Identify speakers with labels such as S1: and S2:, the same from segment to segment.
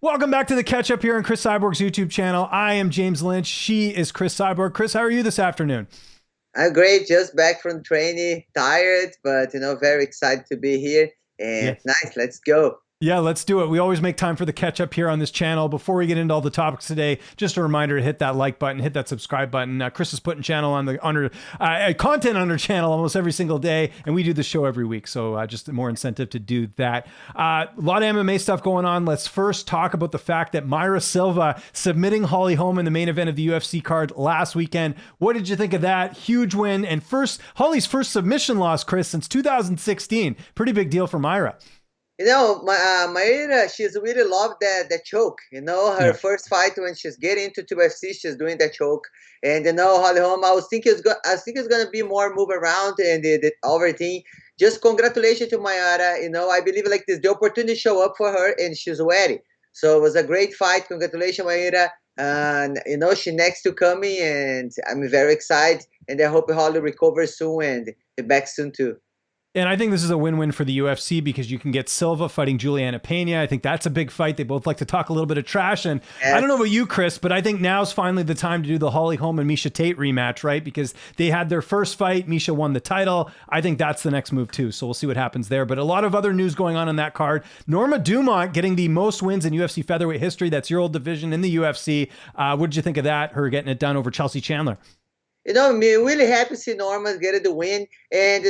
S1: Welcome back to the catch up here on Cris Cyborg's YouTube channel. I am James Lynch. She is Cris Cyborg. Cris, how are you this afternoon?
S2: I'm great. Just back from training, tired, but very excited to be here. And nice, let's go.
S1: Yeah, let's do it. We always make time for the catch up here on this channel. Before we get into all the topics today, just a reminder to hit that like button, hit that subscribe button. Cris is putting content on her channel almost every single day, and we do the show every week. So just more incentive to do that. A lot of MMA stuff going on. Let's first talk about the fact that Mayra Silva submitting Holm in the main event of the UFC card last weekend. What did you think of that? Huge win and Holly's first submission loss, Cris, since 2016. Pretty big deal for Mayra.
S2: Mayra, she's really loved that choke. Her first fight when she's getting into UFC, she's doing that choke. And Holm, I think it's gonna be more move around and the everything. Just congratulations to Mayra. I believe like this, the opportunity show up for her, and she's ready. So it was a great fight. Congratulations, Mayra. And she next to coming, and I'm very excited. And I hope Holly recovers soon and be back soon too.
S1: And I think this is a win-win for the UFC because you can get Silva fighting Juliana Pena. I think that's a big fight. They both like to talk a little bit of trash. And I don't know about you, Cris, but I think now's finally the time to do the Holm and Miesha Tate rematch, right? Because they had their first fight. Miesha won the title. I think that's the next move too. So we'll see what happens there. But a lot of other news going on that card. Norma Dumont getting the most wins in UFC Featherweight history. That's your old division in the UFC. What did you think of that? Her getting it done over Chelsea Chandler.
S2: I'm really happy to see Norma get the win. And,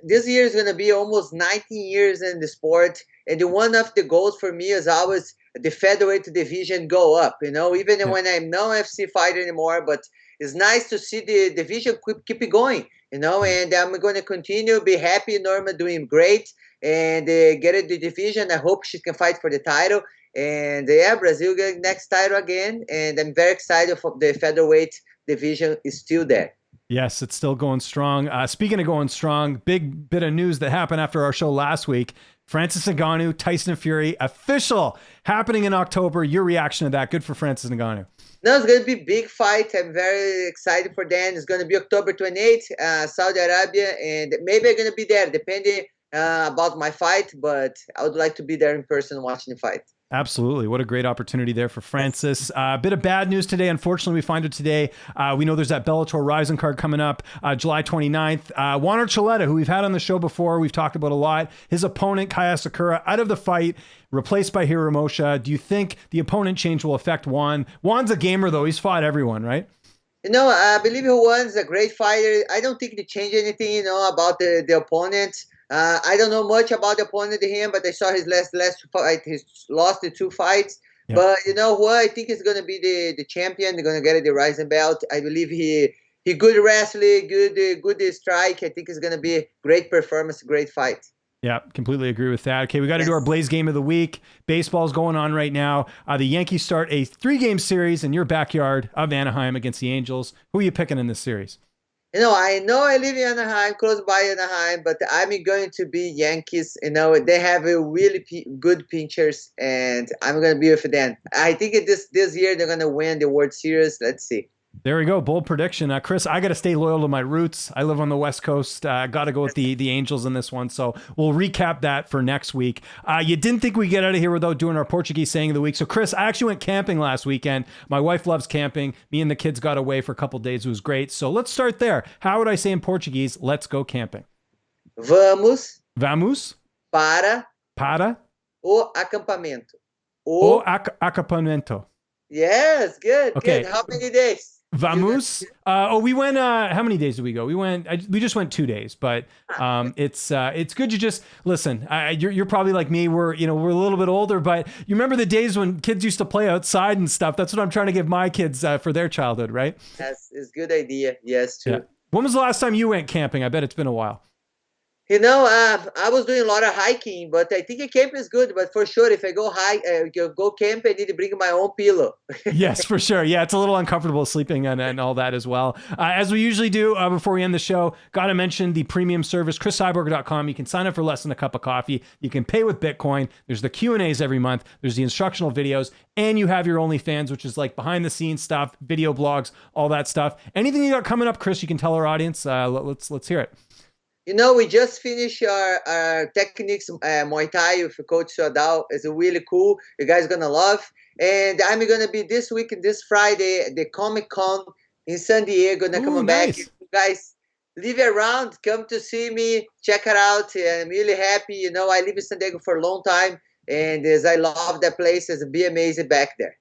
S2: this year is going to be almost 19 years in the sport. And one of the goals for me is always the featherweight division go up, even when I'm no UFC fighter anymore. But it's nice to see the division keep it going, and I'm going to continue, be happy. Norma doing great and get the division. I hope she can fight for the title. And, Brazil get next title again. And I'm very excited for the featherweight division is still there.
S1: Yes, it's still going strong. Speaking of going strong, big bit of news that happened after our show last week. Francis Ngannou, Tyson Fury, official, happening in October. Your reaction to that? Good for Francis Ngannou.
S2: No, it's going to be a big fight. I'm very excited for that. It's going to be October 28th, Saudi Arabia, and maybe I'm going to be there, depending about my fight, but I would like to be there in person watching the fight.
S1: Absolutely. What a great opportunity there for Francis. A bit of bad news today. Unfortunately, we find it today. We know there's that Bellator Rizin card coming up July 29th. Juan Archuleta, who we've had on the show before, we've talked about a lot. His opponent, Kaya Sakura, out of the fight, replaced by Hiramosha. Do you think the opponent change will affect Juan? Juan's a gamer, though. He's fought everyone, right?
S2: I believe Juan's a great fighter. I don't think they change anything, about the opponent. I don't know much about the opponent to him, but I saw his last fight. He's lost the 2 fights. Yeah. But what? I think he's going to be the champion. They're going to get the Rizin belt. I believe he good wrestling, good strike. I think it's going to be a great performance, great fight.
S1: Yeah, completely agree with that. Okay, we got to do our Blaze game of the week. Baseball's going on right now. The Yankees start a 3-game series in your backyard of Anaheim against the Angels. Who are you picking in this series?
S2: I know I live in Anaheim, close by Anaheim, but I'm going to be Yankees. They have a really good pitchers, and I'm going to be with them. I think this year they're going to win the World Series. Let's see.
S1: There we go. Bold prediction. Cris, I got to stay loyal to my roots. I live on the West Coast. Got to go with the Angels in this one. So we'll recap that for next week. You didn't think we'd get out of here without doing our Portuguese saying of the week. So, Cris, I actually went camping last weekend. My wife loves camping. Me and the kids got away for a couple of days. It was great. So let's start there. How would I say in Portuguese, let's go camping?
S2: Vamos.
S1: Vamos.
S2: Para. O acampamento.
S1: O acampamento.
S2: Yes, good.
S1: Okay.
S2: Good. How many days?
S1: Vamos. We went. How many days did we go? We just went 2 days, but it's good to just listen. You're probably like me. We're a little bit older, but you remember the days when kids used to play outside and stuff. That's what I'm trying to give my kids for their childhood, right?
S2: That's a good idea. Yes, too.
S1: Yeah. When was the last time you went camping? I bet it's been a while.
S2: I was doing a lot of hiking, but I think a camp is good. But for sure, if I go camp, I need to bring my own pillow.
S1: Yes, for sure. Yeah, it's a little uncomfortable sleeping and all that as well. As we usually do before we end the show, got to mention the premium service, CrisCyborg.com. You can sign up for less than a cup of coffee. You can pay with Bitcoin. There's the Q&As every month. There's the instructional videos. And you have your OnlyFans, which is like behind the scenes stuff, video blogs, all that stuff. Anything you got coming up, Cris, you can tell our audience. Let's hear it.
S2: You know, we just finished our techniques Muay Thai with Coach Sodal. It's really cool. You guys gonna love. And I'm gonna be this week, this Friday, at the Comic Con in San Diego. Gonna
S1: Ooh,
S2: come back. If
S1: nice.
S2: you guys live around, come to see me, check it out. I'm really happy. You know, I live in San Diego for a long time, and as I love that place, it's be amazing back there.